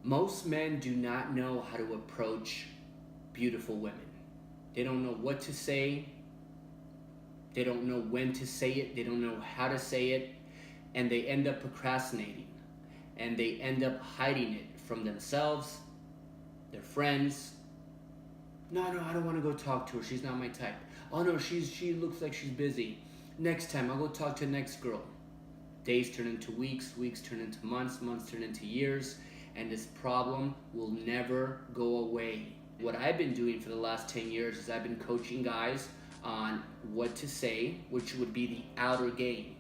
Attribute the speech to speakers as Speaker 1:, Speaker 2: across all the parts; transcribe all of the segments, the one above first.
Speaker 1: Most men do not know how to approach beautiful women. They don't know what to say. They don't know when to say it. They don't know how to say it. And they end up procrastinating. And they end up hiding it from themselves, their friends. No, I don't want to go talk to her. She's not my type. Oh no, she looks like she's busy. Next time, I'll go talk to the next girl. Days turn into weeks, weeks turn into months, months turn into years, and this problem will never go away. What I've been doing for the last 10 years is I've been coaching guys on what to say, which would be the outer game.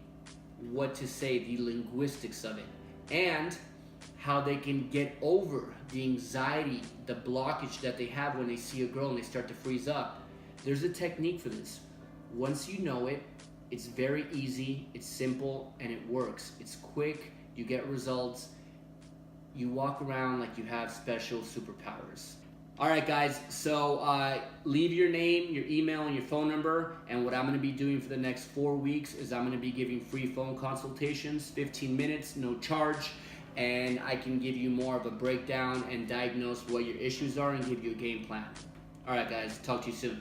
Speaker 1: What to say, the linguistics of it, and how they can get over the anxiety, the blockage that they have when they see a girl and they start to freeze up. There's a technique for this. Once you know it, it's very easy, it's simple, and it works. It's quick, you get results, you walk around like you have special superpowers. All right, guys, so leave your name, your email, and your phone number, and what I'm going to be doing for the next 4 weeks is I'm going to be giving free phone consultations, 15 minutes, no charge, and I can give you more of a breakdown and diagnose what your issues are and give you a game plan. All right, guys, talk to you soon.